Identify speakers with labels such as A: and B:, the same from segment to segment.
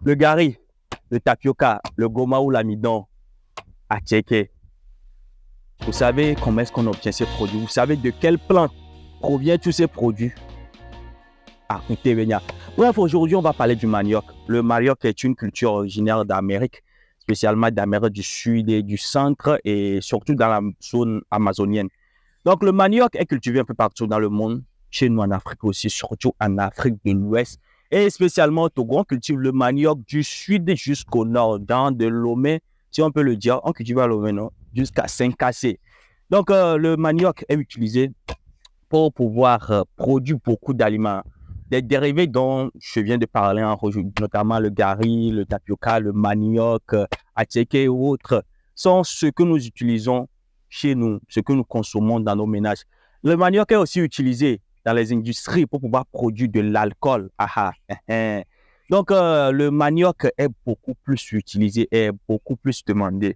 A: Le gari, le tapioca, le goma ou l'amidon à Tchéké. Vous savez comment est-ce qu'on obtient ces produits? Vous savez de quelle plante proviennent tous ces produits? Ah, écoutez, Vénia. Bref, aujourd'hui, on va parler du manioc. Le manioc est une culture originaire d'Amérique, spécialement d'Amérique du Sud et du Centre et surtout dans la zone amazonienne. Donc, le manioc est cultivé un peu partout dans le monde, chez nous en Afrique aussi, surtout en Afrique de l'Ouest. Et spécialement au Togo, on cultive le manioc du sud jusqu'au nord, dans de Lomé, si on peut le dire, on cultive à Lomé, non, jusqu'à Saint-Cassé. Donc, le manioc est utilisé pour pouvoir produire beaucoup d'aliments. Des dérivés dont je viens de parler, notamment le gari, le tapioca, le manioc, attiéké ou autres, sont ce que nous utilisons chez nous, ce que nous consommons dans nos ménages. Le manioc est aussi utilisé dans les industries pour pouvoir produire de l'alcool. Donc, le manioc est beaucoup plus utilisé et beaucoup plus demandé.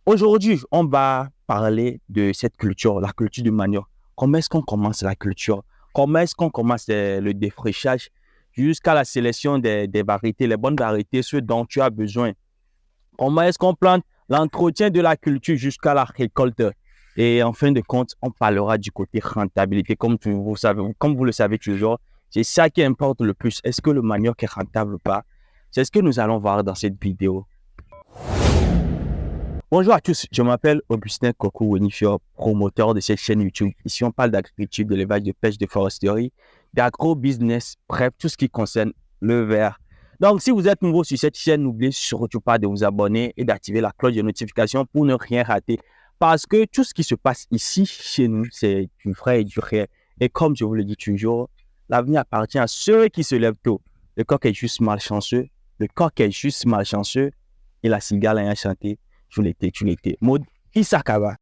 A: Aujourd'hui, on va parler de cette culture, la culture du manioc. Comment est-ce qu'on commence la culture? Comment est-ce qu'on commence le défrichage jusqu'à la sélection des variétés, les bonnes variétés, ce dont tu as besoin? Comment est-ce qu'on plante l'entretien de la culture jusqu'à la récolte? Et en fin de compte, on parlera du côté rentabilité. Comme vous le savez toujours, c'est ça qui importe le plus. Est-ce que le manioc est rentable ou pas? C'est ce que nous allons voir dans cette vidéo. Bonjour à tous, je m'appelle Augustin Kokou-Wenifio, promoteur de cette chaîne YouTube. Ici, on parle d'agriculture, d'élevage, de pêche, de foresterie, d'agro-business, bref, tout ce qui concerne le verre. Donc, si vous êtes nouveau sur cette chaîne, n'oubliez surtout pas de vous abonner et d'activer la cloche de notification pour ne rien rater. Parce que tout ce qui se passe ici, chez nous, c'est du vrai et du réel. Et comme je vous le dis toujours, l'avenir appartient à ceux qui se lèvent tôt. Le coq est juste malchanceux, le coq est juste malchanceux et la cigale a chanté. Tu l'étais. Mode Isakaba.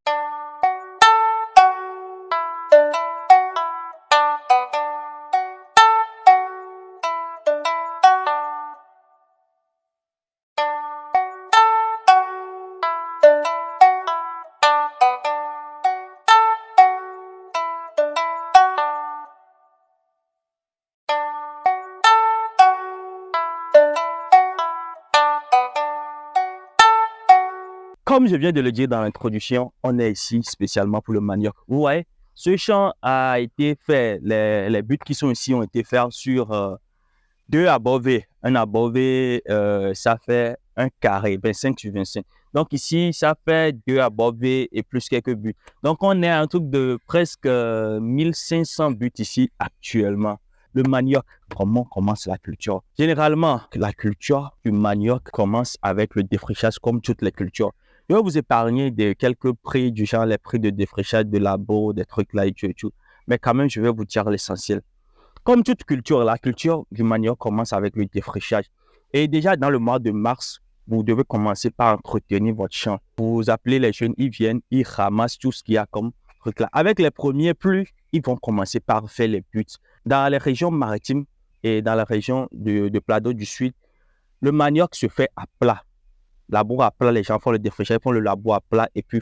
A: Comme je viens de le dire dans l'introduction, on est ici spécialement pour le manioc. Vous voyez, ce champ a été fait, les buts qui sont ici ont été faits sur 2 abovés. Un abové, ça fait un carré, 25 sur 25. Donc ici, ça fait 2 abovés et plus quelques buts. Donc on est à un truc de presque 1500 buts ici actuellement. Le manioc, comment commence la culture? Généralement, la culture du manioc commence avec le défrichage comme toutes les cultures. Je vais vous épargner quelques prix du genre les prix de défrichage, de labo, des trucs là et tout. Mais quand même, je vais vous dire l'essentiel. Comme toute culture, la culture du manioc commence avec le défrichage. Et déjà dans le mois de mars, vous devez commencer par entretenir votre champ. Vous appelez les jeunes, ils viennent, ils ramassent tout ce qu'il y a comme truc là. Avec les premiers pluies, ils vont commencer par faire les buts. Dans les régions maritimes et dans la région de Plateau du Sud, le manioc se fait à plat. Labour à plat, les gens font le défrichage, ils font le labour à plat et puis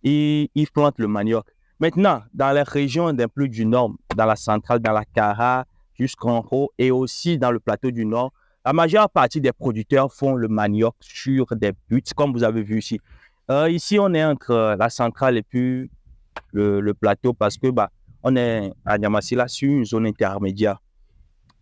A: ils plantent le manioc. Maintenant, dans les régions d'un peu du nord, dans la centrale, dans la Cara, jusqu'en haut et aussi dans le plateau du nord, la majeure partie des producteurs font le manioc sur des buts, comme vous avez vu ici. Ici, on est entre la centrale et puis le plateau parce que on est à Niamassila sur une zone intermédiaire.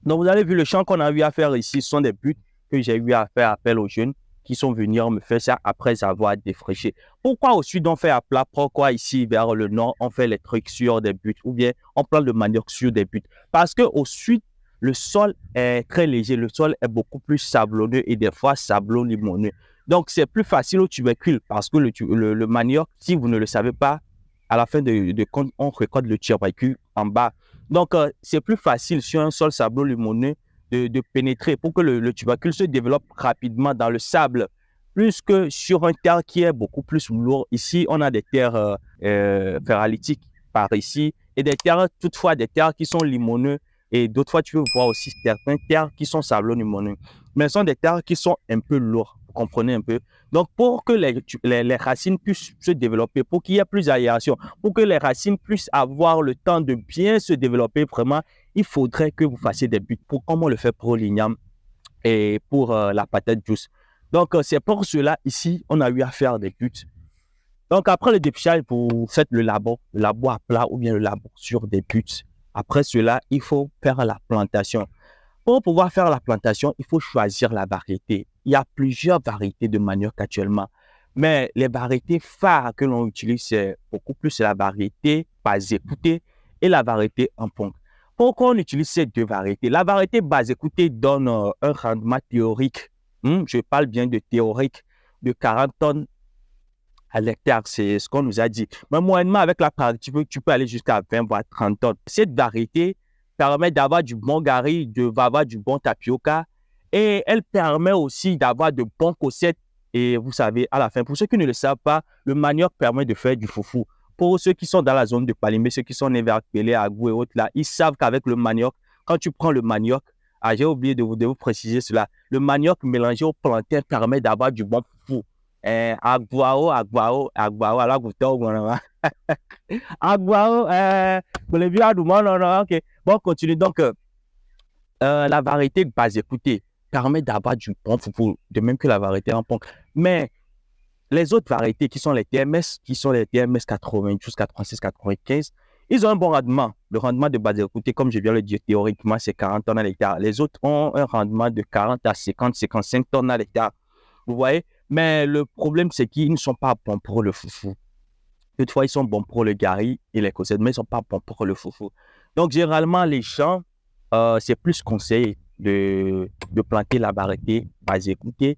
A: Donc, vous avez vu le champ qu'on a eu à faire ici, ce sont des buts que j'ai eu à faire appel aux jeunes qui sont venus me faire ça après avoir défriché. Pourquoi au sud on fait à plat? Pourquoi ici vers le nord on fait les trucs sur des buts ou bien on plante le manioc sur des buts? Parce qu'au sud, le sol est très léger, le sol est beaucoup plus sablonneux et des fois sablon-limoneux. Donc c'est plus facile au tubercule parce que le manioc, si vous ne le savez pas, à la fin de compte, on récolte le tubercule en bas. Donc c'est plus facile sur un sol sablon-limoneux de pénétrer pour que le tubercule se développe rapidement dans le sable, plus que sur un terre qui est beaucoup plus lourd. Ici, on a des terres ferralitiques par ici et des terres, toutefois, des terres qui sont limoneuses et d'autres fois, tu peux voir aussi certaines terres qui sont sablonneux-limoneux. Mais ce sont des terres qui sont un peu lourdes, vous comprenez un peu. Donc, pour que les racines puissent se développer, pour qu'il y ait plus d'aération, pour que les racines puissent avoir le temps de bien se développer vraiment, il faudrait que vous fassiez des buts. Comme on le fait pour l'igname, et pour la patate douce. Donc, c'est pour cela, ici, on a eu à faire des buts. Donc, après le dépichage, vous faites le labo à plat ou bien le labo sur des buts. Après cela, il faut faire la plantation. Pour pouvoir faire la plantation, il faut choisir la variété. Il y a plusieurs variétés de manioc actuellement. Mais les variétés phares que l'on utilise, c'est beaucoup plus la variété base-écoutée et la variété en ponte. Pourquoi on utilise ces deux variétés? La variété base-écoutée donne un rendement théorique. Je parle bien de théorique, de 40 tonnes à l'hectare, c'est ce qu'on nous a dit. Mais moyennement, avec la pratique, tu peux aller jusqu'à 20 voire 30 tonnes. Cette variété permet d'avoir du bon gari, d'avoir du bon tapioca et elle permet aussi d'avoir de bons cossettes. Et vous savez, à la fin, pour ceux qui ne le savent pas, le manioc permet de faire du foufou. Pour ceux qui sont dans la zone de Palimé, ceux qui sont nés vers Pelé, Agou et autres, là, ils savent qu'avec le manioc, quand tu prends le manioc, j'ai oublié de vous préciser cela, le manioc mélangé au plantain permet d'avoir du bon foufou. Aguao, alors vous t'en Aguao, pour les vieux non, non, ok. Bon, continue. Donc, la variété de base écoutée permet d'avoir du bon foufou, de même que la variété en ponque. Mais les autres variétés qui sont les TMS, 92, 86, 95, ils ont un bon rendement. Le rendement de base écoutée, comme je viens de le dire, théoriquement, c'est 40 tonnes à l'hectare. Les autres ont un rendement de 40 à 50, 55 tonnes à l'hectare. Vous voyez? Mais le problème, c'est qu'ils ne sont pas bons pour le foufou. Toutefois, ils sont bons pour le gari et les cossettes, mais ils ne sont pas bons pour le foufou. Donc, généralement, les champs, c'est plus conseillé de planter la variété base écoutée.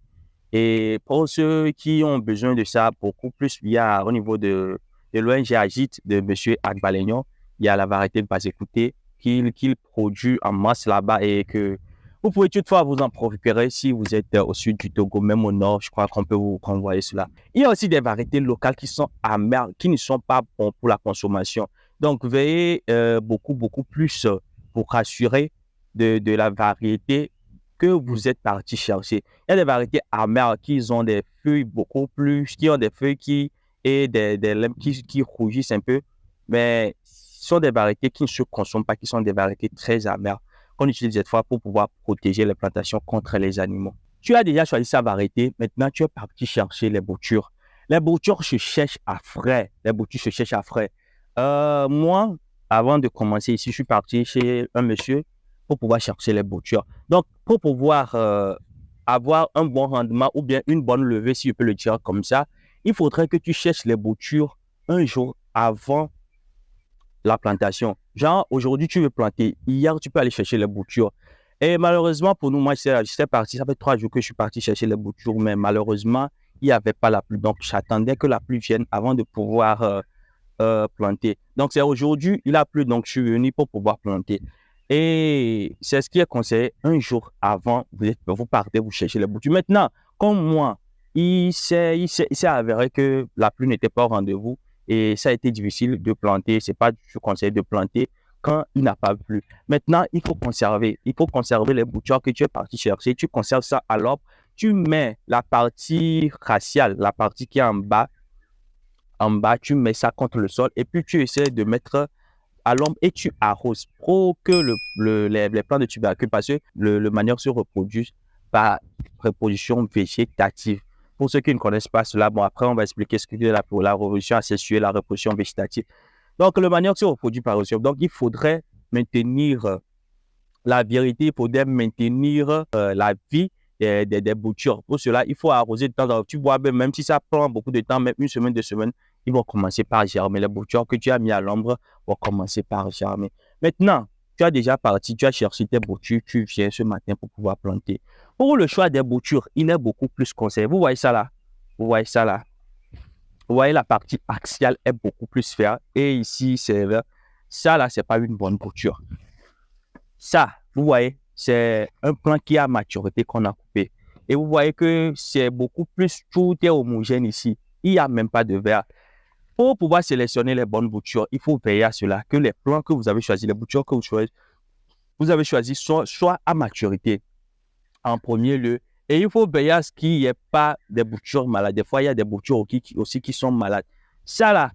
A: Et pour ceux qui ont besoin de ça, beaucoup plus, il y a au niveau de l'ONG Agite de M. Agbalegnon, il y a la variété de base écoutée qu'il produit en masse là-bas et que vous pouvez toutefois vous en procurer si vous êtes au sud du Togo, même au nord, je crois qu'on peut vous renvoyer cela. Il y a aussi des variétés locales qui sont amères, qui ne sont pas bonnes pour la consommation. Donc, veillez beaucoup plus pour rassurer de la variété que vous êtes parti chercher. Il y a des variétés amères qui ont des feuilles beaucoup plus, qui ont des feuilles et des lames qui rougissent un peu, mais ce sont des variétés qui ne se consomment pas, qui sont des variétés très amères qu'on utilise cette fois pour pouvoir protéger les plantations contre les animaux. Tu as déjà choisi sa variété, maintenant tu es parti chercher les boutures. Les boutures se cherchent à frais. Les boutures se cherchent à frais. Moi, avant de commencer ici, je suis parti chez un monsieur pour pouvoir chercher les boutures. Donc, pour pouvoir avoir un bon rendement ou bien une bonne levée, si je peux le dire comme ça, il faudrait que tu cherches les boutures un jour avant la plantation. Genre, aujourd'hui, tu veux planter. Hier, tu peux aller chercher les boutures. Et malheureusement, pour nous, moi, j'étais parti. Ça fait 3 jours que je suis parti chercher les boutures, mais malheureusement, il n'y avait pas la pluie. Donc, j'attendais que la pluie vienne avant de pouvoir planter. Donc, c'est aujourd'hui, il a plu, donc je suis venu pour pouvoir planter. Et c'est ce qui est conseillé un jour avant, vous partez, vous cherchez les boutures. Maintenant, comme moi, il s'est avéré que la pluie n'était pas au rendez-vous et ça a été difficile de planter. C'est pas du conseil de planter quand il n'a pas plu. Maintenant, il faut conserver les boutures que tu es parti chercher. Tu conserves ça à l'ordre. Tu mets la partie raciale, la partie qui est en bas, tu mets ça contre le sol et puis tu essaies de mettre à l'ombre et tu arroses pour que les plants de tubercules, parce que le manioc se reproduit par reproduction végétative. Pour ceux qui ne connaissent pas cela, bon, après, on va expliquer ce que c'est la reproduction asexuée, la reproduction végétative. Donc, le manioc se reproduit par reproduction. Donc, il faudrait maintenir la vérité, il faudrait maintenir la vie des boutures. Pour cela, il faut arroser de temps en temps. Tu vois, même si ça prend beaucoup de temps, même une semaine, 2 semaines, ils vont commencer par germer. Les boutures que tu as mis à l'ombre vont commencer par germer. Maintenant, tu as déjà parti, tu as cherché tes boutures, tu viens ce matin pour pouvoir planter. Pour le choix des boutures, il est beaucoup plus conseillé. Vous voyez ça là? Vous voyez ça là? Vous voyez, la partie axiale est beaucoup plus verte. Et ici, c'est vert. Ça là, c'est pas une bonne bouture. Ça, vous voyez, c'est un plant qui a maturité qu'on a coupé. Et vous voyez que c'est beaucoup plus, tout est homogène ici. Il n'y a même pas de vert. Pour pouvoir sélectionner les bonnes boutures, il faut veiller à cela, que les plants que vous avez choisis, les boutures que vous avez choisis soient à maturité en premier lieu. Et il faut veiller à ce qu'il n'y ait pas des boutures malades. Des fois, il y a des boutures aussi qui sont malades. Ça là,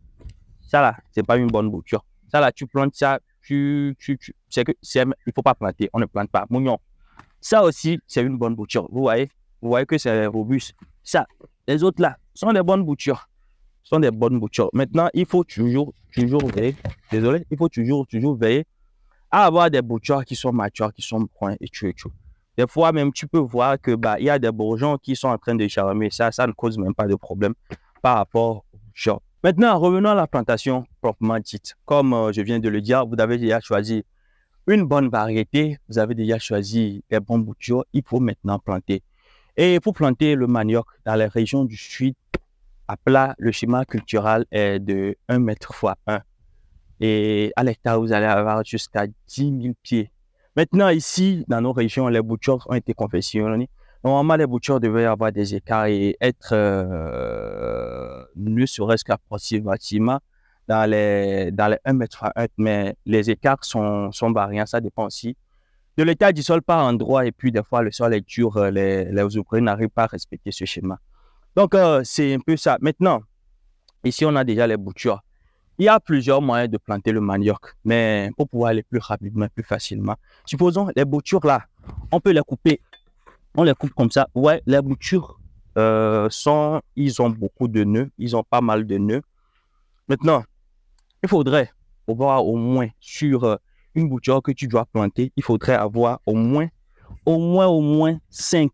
A: c'est pas une bonne bouture. Ça là, tu plantes ça, il ne faut pas planter. On ne plante pas. Mougnon. Ça aussi, c'est une bonne bouture. Vous voyez que c'est robuste. Ça, les autres là, sont des bonnes boutures. Sont des bonnes boutures. Maintenant, il faut toujours veiller. Désolé, il faut toujours veiller à avoir des boutures qui sont matures, qui sont points et tout. Des fois, même, tu peux voir que il y a des bourgeons qui sont en train de germer. Ça ne cause même pas de problème par rapport aux boutures. Maintenant, revenons à la plantation proprement dite. Comme je viens de le dire, vous avez déjà choisi une bonne variété. Vous avez déjà choisi les bons boutures. Il faut maintenant planter. Et pour planter le manioc dans les régions du sud, à plat, le schéma culturel est de 1 mètre x 1. Et à l'hectare, vous allez avoir jusqu'à 10 000 pieds. Maintenant, ici, dans nos régions, les boutures ont été confectionnées. Normalement, les boutures devaient avoir des écarts et être ne serait-ce qu'approximativement dans les 1 mètre x 1. Mais les écarts sont variants. Ça dépend aussi de l'état du sol par endroit. Et puis, des fois, le sol est dur. Les ouvriers n'arrivent pas à respecter ce schéma. Donc, c'est un peu ça. Maintenant, ici, on a déjà les boutures. Il y a plusieurs moyens de planter le manioc, mais pour pouvoir aller plus rapidement, plus facilement. Supposons les boutures là, on peut les couper. On les coupe comme ça. Ouais, les boutures ils ont beaucoup de nœuds. Ils ont pas mal de nœuds. Maintenant, il faudrait avoir au moins sur une bouture que tu dois planter, il faudrait avoir au moins 5.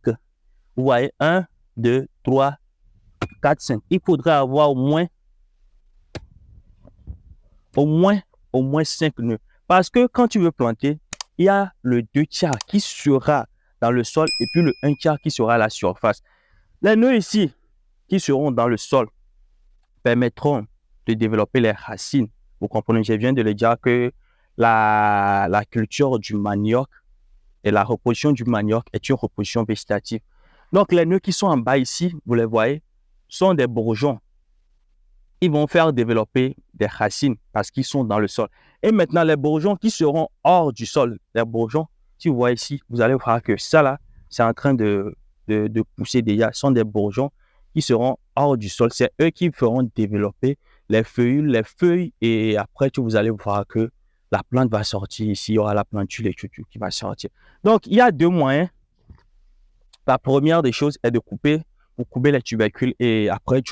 A: Vous voyez, 1, 2, 3, 4, 5. Il faudrait avoir au moins 5 nœuds. Parce que quand tu veux planter, il y a le 2/3 qui sera dans le sol et puis le 1/3 qui sera à la surface. Les nœuds ici qui seront dans le sol permettront de développer les racines. Vous comprenez, je viens de le dire que la culture du manioc et la reproduction du manioc est une reproduction végétative. Donc, les nœuds qui sont en bas ici, vous les voyez, sont des bourgeons. Ils vont faire développer des racines parce qu'ils sont dans le sol. Et maintenant, les bourgeons qui seront hors du sol, les bourgeons, si vous voyez ici, vous allez voir que ça là, c'est en train de pousser déjà. Ce sont des bourgeons qui seront hors du sol. C'est eux qui feront développer les feuilles. Et après, vous allez voir que la plante va sortir ici. Il y aura la plantule et tout qui va sortir. Donc, il y a 2 moyens. La première des choses est de couper. Vous coupez les tubercules et après,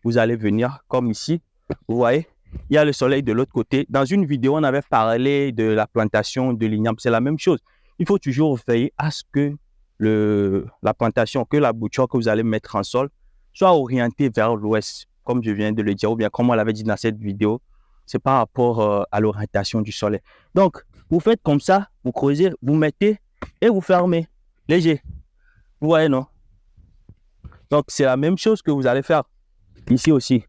A: vous allez venir comme ici. Vous voyez, il y a le soleil de l'autre côté. Dans une vidéo, on avait parlé de la plantation de l'igname. C'est la même chose. Il faut toujours veiller à ce que la plantation, que la bouture que vous allez mettre en sol soit orientée vers l'ouest, comme je viens de le dire, ou bien comme on l'avait dit dans cette vidéo. C'est par rapport à l'orientation du soleil. Donc, vous faites comme ça, vous creusez, vous mettez et vous fermez. Léger. Vous voyez, non? Donc, c'est la même chose que vous allez faire ici aussi.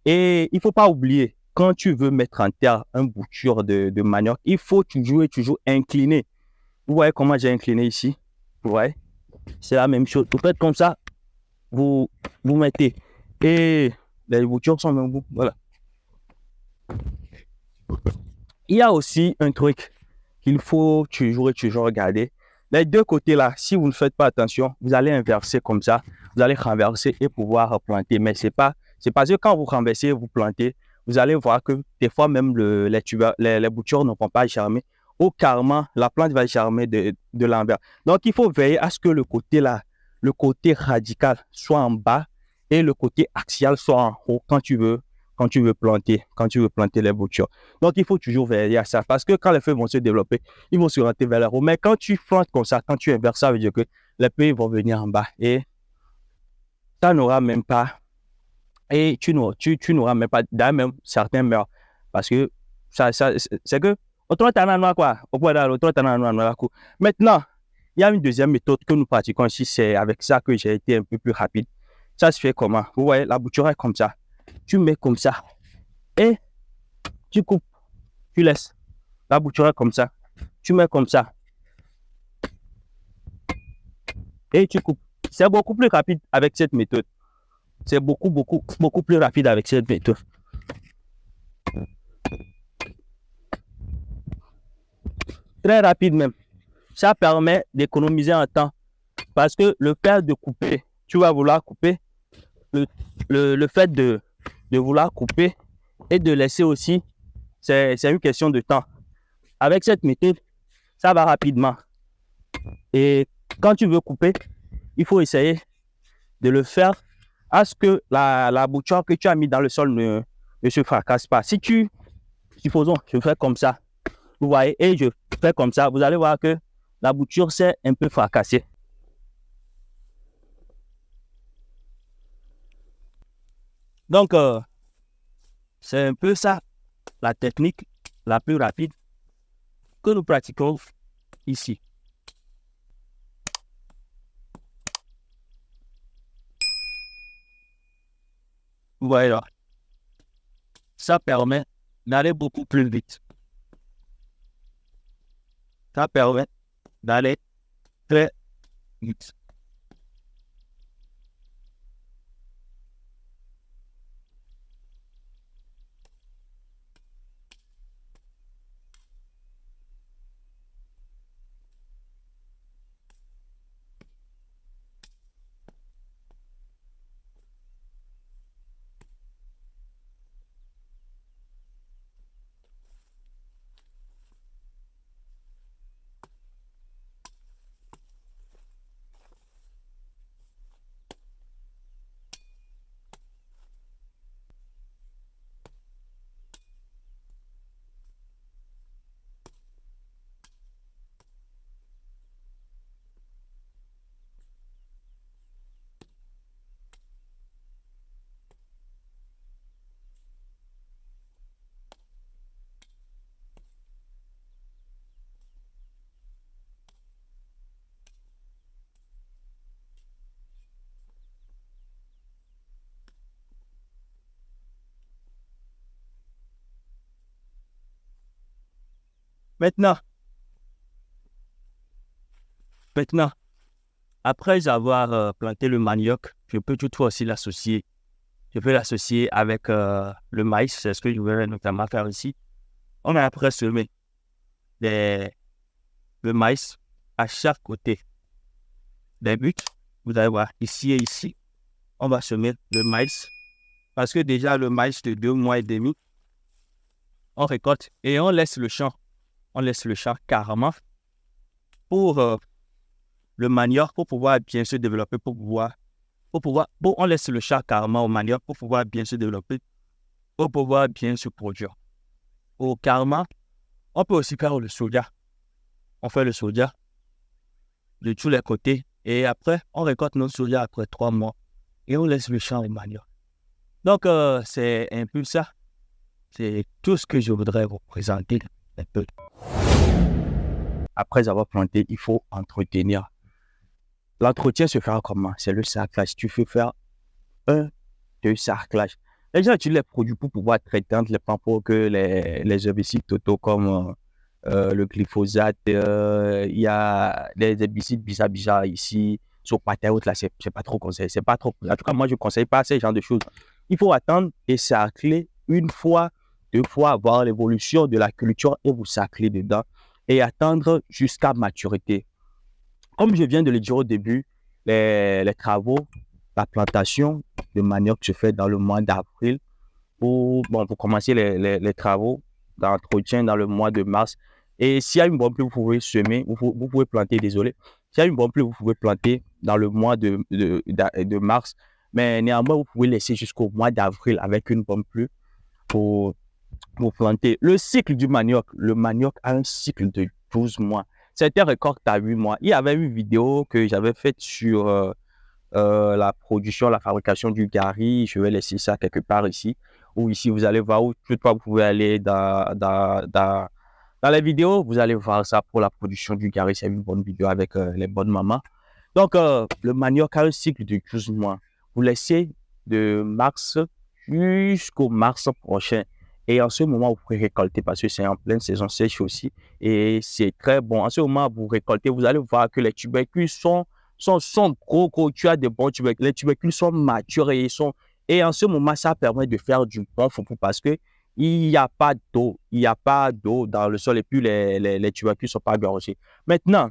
A: Et il ne faut pas oublier, quand tu veux mettre en terre un bouture de manioc, il faut toujours incliner. Vous voyez comment j'ai incliné ici? Vous voyez? C'est la même chose. Vous faites comme ça, vous mettez. Et les boutures sont au bout. Voilà. Il y a aussi un truc qu'il faut toujours regarder. Les 2 côtés là, si vous ne faites pas attention, vous allez inverser comme ça. Vous allez renverser et pouvoir planter. Mais c'est parce que quand vous renversez, vous plantez, vous allez voir que des fois même les boutures ne vont pas germer. Ou carrément, la plante va germer de l'envers. Donc, il faut veiller à ce que le côté là, le côté radical soit en bas et le côté axial soit en haut quand tu veux planter les boutures. Donc, il faut toujours veiller à ça parce que quand les feuilles vont se développer, ils vont se orienter vers le haut. Mais quand tu plantes comme ça, quand tu inverses, ça veut dire que les feuilles vont venir en bas et ça n'aura même pas, et tu n'auras même pas, d'ailleurs même certains meurent parce que c'est que maintenant, il y a une deuxième méthode que nous pratiquons ici, c'est avec ça que j'ai été un peu plus rapide. Ça se fait comment? Vous voyez, la bouture est comme ça. Tu mets comme ça et tu coupes, tu laisses. La bouture est comme ça. Tu mets comme ça et tu coupes. C'est beaucoup plus rapide avec cette méthode. C'est beaucoup plus rapide avec cette méthode. Très rapide même. Ça permet d'économiser en temps. Parce que le fait de couper, tu vas vouloir couper. Le fait de vouloir couper et de laisser aussi, c'est une question de temps. Avec cette méthode, Ça va rapidement. Et quand tu veux couper, il faut essayer de le faire à ce que la bouture que tu as mis dans le sol ne se fracasse pas. Supposons, je fais comme ça, vous voyez, et je fais comme ça, vous allez voir que la bouture s'est un peu fracassée. Donc, c'est un peu ça, la technique la plus rapide que nous pratiquons ici. Voilà. Ça permet d'aller beaucoup plus vite. Ça permet d'aller très vite. Maintenant, après avoir planté le manioc, je peux toutefois aussi l'associer. Je peux l'associer avec le maïs, c'est ce que je vais notamment faire ici. On a après semé le maïs à chaque côté des buts. Vous allez voir, ici et ici, on va semer le maïs. Parce que déjà, le maïs de 2 mois et demi, on récolte et on laisse le champ. On laisse le champ carrément pour le manioc, pour pouvoir bien se développer, on laisse le champ carrément au manioc pour pouvoir bien se développer, pour pouvoir bien se produire. Au carrément, on peut aussi faire le soja. On fait le soja de tous les côtés et après, on récolte notre soja après 3 mois et on laisse le champ au manioc. Donc, c'est un peu ça. C'est tout ce que je voudrais vous présenter un peu. Après avoir planté, il faut entretenir. L'entretien se fera comment? C'est le sarclage. Tu peux faire 2 sarclages. Déjà, tu les produits pour pouvoir traiter les plants pour que les herbicides totaux comme le glyphosate, il y a des herbicides bizarres ici, sur patéote, là, c'est pas trop conseillé. C'est pas trop. En tout cas, moi, je ne conseille pas ce genre de choses. Il faut attendre et sarcler 1 fois, 2 fois, voir l'évolution de la culture et vous sarcler dedans et attendre jusqu'à maturité. Comme je viens de le dire au début, les travaux, la plantation de manioc se fait dans le mois d'avril. Pour commencer les travaux d'entretien dans le mois de mars. Et s'il y a une bonne pluie, vous pouvez semer, vous pouvez planter, désolé. S'il y a une bonne pluie, vous pouvez planter dans le mois de mars. Mais néanmoins, vous pouvez laisser jusqu'au mois d'avril avec une bonne pluie pour planter. Le cycle du manioc, le manioc a un cycle de 12 mois. C'était récolte à 8 mois. Il y avait une vidéo que j'avais faite sur la production, la fabrication du gari. Je vais laisser ça quelque part ici. Ou ici, vous allez voir où vous pouvez aller dans les vidéos. Vous allez voir ça pour la production du gari. C'est une bonne vidéo avec les bonnes mamans. Donc, le manioc a un cycle de 12 mois. Vous laissez de mars jusqu'au mars prochain. Et en ce moment, vous pouvez récolter parce que c'est en pleine saison sèche aussi. Et c'est très bon. En ce moment, vous récoltez, vous allez voir que les tubercules sont gros. Tu as des bons tubercules. Les tubercules sont matures et en ce moment, ça permet de faire du bon foufou parce que il n'y a pas d'eau. Il n'y a pas d'eau dans le sol et puis les tubercules ne sont pas gorgés. Maintenant,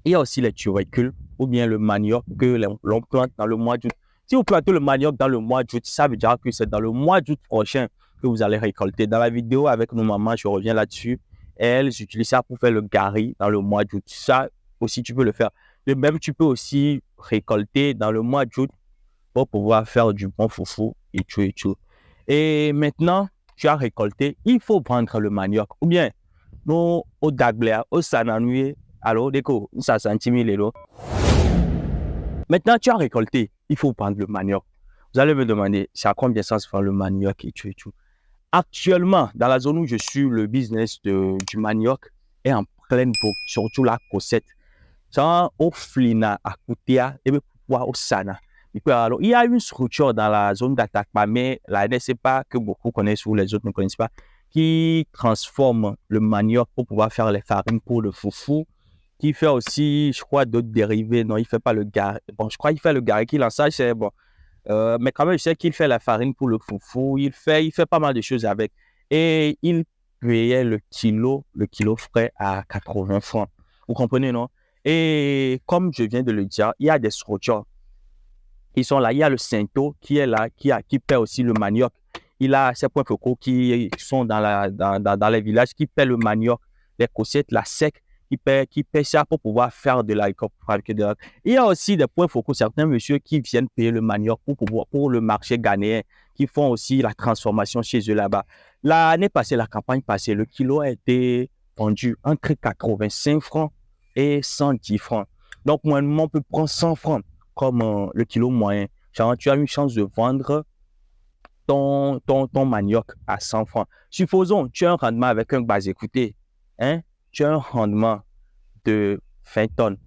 A: il y a aussi les tubercules ou bien le manioc que l'on plante dans le mois d'août. Si vous plantez le manioc dans le mois d'août, ça veut dire que c'est dans le mois d'août prochain que vous allez récolter. Dans la vidéo avec nos mamans, je reviens là-dessus elles utilisent ça pour faire le gari dans le mois d'août. Ça aussi, tu peux le faire. De même, tu peux aussi récolter dans le mois d'août pour pouvoir faire du bon foufou et tout et tout. Et maintenant, tu as récolté, il faut prendre le manioc. Ou bien, nous, au Dagbler, au Sananoué, alors, déco, ça sentiment les lots. Maintenant, tu as récolté, il faut prendre le manioc. Vous allez me demander, c'est à combien ça se fait le manioc et tout et tout. Actuellement, dans la zone où je suis, le business du manioc est en pleine vogue, surtout la Cossette. Ça, au Flina, à Koutea, et bien, au Sana. Alors, il y a une structure dans la zone d'attaque, mais la pas que beaucoup connaissent ou les autres ne connaissent pas, qui transforme le manioc pour pouvoir faire les farines pour le foufou, qui fait aussi, je crois, d'autres dérivés. Non, il ne fait pas le gari. Bon, je crois qu'il fait le gari, qu'il en sache, c'est bon. Mais quand même, je sais qu'il fait la farine pour le foufou, il fait pas mal de choses avec. Et il payait le kilo frais à 80 francs. Vous comprenez, non? Et comme je viens de le dire, il y a des structures qui sont là. Il y a le Sainto qui est là, qui paie aussi le manioc. Il a ces points focaux qui sont dans les villages, qui paient le manioc, les cossettes, la sec, qui paie ça pour pouvoir faire de l'alcool. Il y a aussi des points focaux, certains messieurs qui viennent payer le manioc pour le marché ghanéen, qui font aussi la transformation chez eux là-bas. L'année passée, la campagne passée, le kilo a été vendu entre 85 francs et 110 francs. Donc, moyennement, on peut prendre 100 francs comme le kilo moyen. Genre, tu as une chance de vendre ton manioc à 100 francs. Supposons, tu as un rendement avec un bas écouté, hein? Tu as un rendement de 20 tonnes.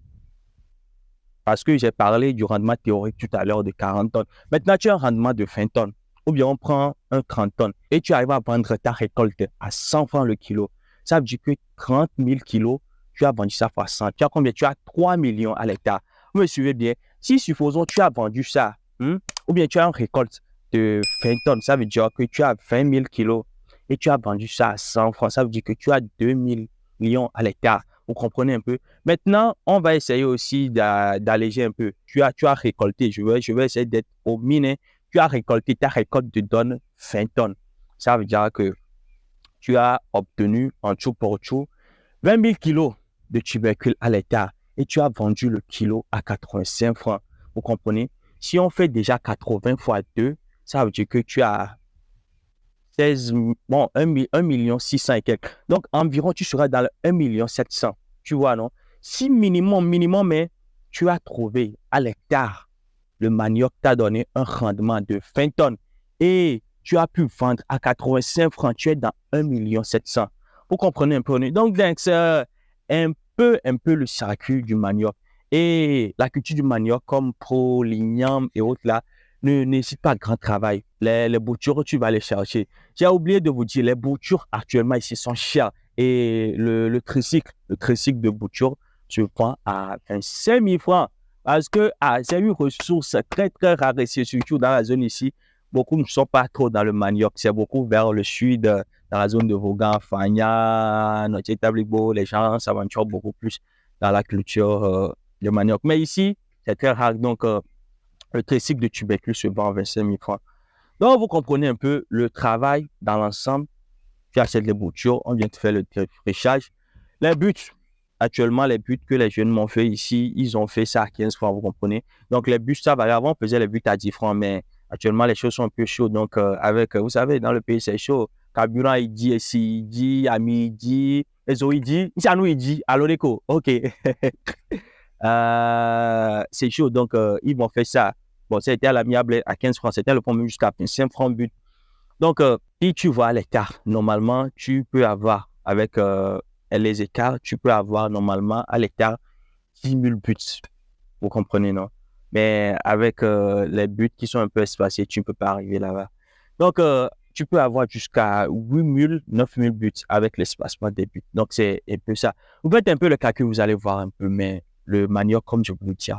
A: Parce que j'ai parlé du rendement théorique tout à l'heure de 40 tonnes. Maintenant, tu as un rendement de 20 tonnes. Ou bien on prend un 30 tonnes et tu arrives à vendre ta récolte à 100 francs le kilo. Ça veut dire que 30 000 kilos, tu as vendu ça fois 100. Tu as combien? Tu as 3 millions à l'hectare. Vous me suivez bien? Si, supposons, tu as vendu ça, ou bien tu as une récolte de 20 tonnes, ça veut dire que tu as 20 000 kilos et tu as vendu ça à 100 francs. Ça veut dire que tu as 2 millions à l'hectare. Vous comprenez un peu? Maintenant, on va essayer aussi d'alléger un peu. Tu as récolté, je vais essayer d'être au mine. Tu as récolté, ta récolte te donne 20 tonnes. Ça veut dire que tu as obtenu en tout pour tout 20 000 kilos de tubercules à l'hectare et tu as vendu le kilo à 85 francs. Vous comprenez? Si on fait déjà 80 fois 2, ça veut dire que tu as 1 million 600 et quelques. Donc, environ, tu seras dans le 1 million 700. Tu vois, non? Si minimum, mais tu as trouvé à l'hectare, le manioc t'a donné un rendement de 20 tonnes et tu as pu vendre à 85 francs, tu es dans 1 million 700. Vous comprenez un peu? Donc, c'est un peu le circuit du manioc. Et la culture du manioc, comme pour l'igname et autres là, ne nécessite pas grand travail. Les boutures, tu vas les chercher. J'ai oublié de vous dire, les boutures actuellement ici sont chères. Et le tricycle de bouture, tu prends à 25 000 francs. Parce que c'est une ressource très, très rare ici, surtout dans la zone ici. Beaucoup ne sont pas trop dans le manioc. C'est beaucoup vers le sud, dans la zone de Vaughan, Fagna, notre établissement. Les gens s'aventurent beaucoup plus dans la culture du manioc. Mais ici, c'est très rare. Donc, le tricycle de tubercule se vend à 25 000 francs. Donc, vous comprenez un peu le travail dans l'ensemble. Tu achètes les boutures, on vient de faire le défrichage. Les buts, actuellement, les buts que les jeunes m'ont fait ici, ils ont fait ça à 15 francs, vous comprenez. Donc, les buts, ça va. Avant, on faisait les buts à 10 francs, mais actuellement, les choses sont un peu chaudes. Donc, vous savez, dans le pays, c'est chaud. Carburant, il dit, ici, il dit, ami, il dit, les autres, il dit, nous, il dit, allô, l'écho, ok. C'est chaud, donc, ils m'ont fait ça. Bon, c'était à l'amiable à 15 francs, c'était le premier jusqu'à 25 francs but. Donc, si tu vois l'écart, normalement, tu peux avoir, avec les écarts, tu peux avoir normalement à l'écart 10 000 buts. Vous comprenez, non? Mais avec les buts qui sont un peu espacés, tu ne peux pas arriver là-bas. Donc, tu peux avoir jusqu'à 8 000, 9 000 buts avec l'espacement des buts. Donc, c'est un peu ça. Vous faites un peu le calcul, vous allez voir un peu, mais le manioc, comme je vous le dis,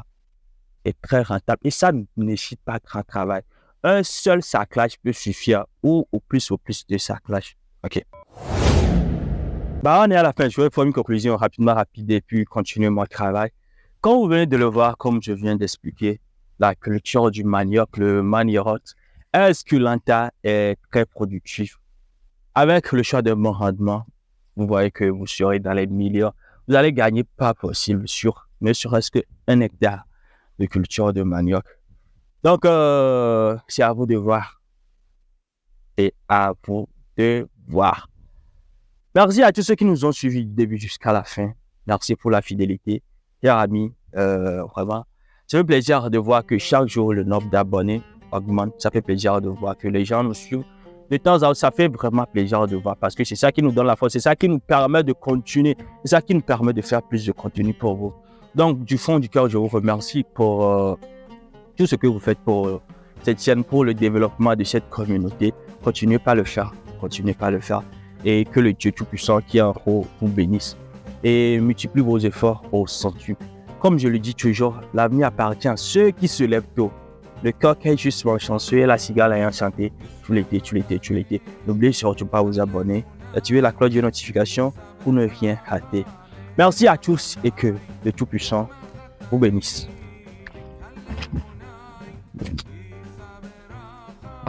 A: est très rentable. Et ça ne nécessite pas grand travail. Un seul saclage peut suffire ou au plus de saclage. OK. On est à la fin. Je vais faire une conclusion rapide et puis continuer mon travail. Quand vous venez de le voir, comme je viens d'expliquer, la culture du manioc, le manioc esculenta est très productif. Avec le choix de bon rendement, vous voyez que vous serez dans les millions. Vous allez gagner pas possible sur ne serait-ce qu'un hectare de culture de manioc. Donc, c'est à vous de voir. Et à vous de voir. Merci à tous ceux qui nous ont suivis du début jusqu'à la fin. Merci pour la fidélité. Chers amis, vraiment, ça fait plaisir de voir que chaque jour, le nombre d'abonnés augmente. Ça fait plaisir de voir que les gens nous suivent. De temps en temps, ça fait vraiment plaisir de voir parce que c'est ça qui nous donne la force. C'est ça qui nous permet de continuer. C'est ça qui nous permet de faire plus de contenu pour vous. Donc, du fond du cœur, je vous remercie pour tout ce que vous faites pour cette chaîne, pour le développement de cette communauté. Continuez pas à le faire. Continuez pas à le faire. Et que le Dieu Tout-Puissant qui est en haut vous bénisse et multiplie vos efforts au centuple. Comme je le dis toujours, l'avenir appartient à ceux qui se lèvent tôt. Le coq est justement chanceux et la cigale ayant chanté. Tu l'étais. N'oubliez surtout pas de vous abonner, d'activer la cloche de notification pour ne rien rater. Merci à tous et que le Tout-Puissant vous bénisse.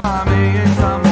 A: Amém,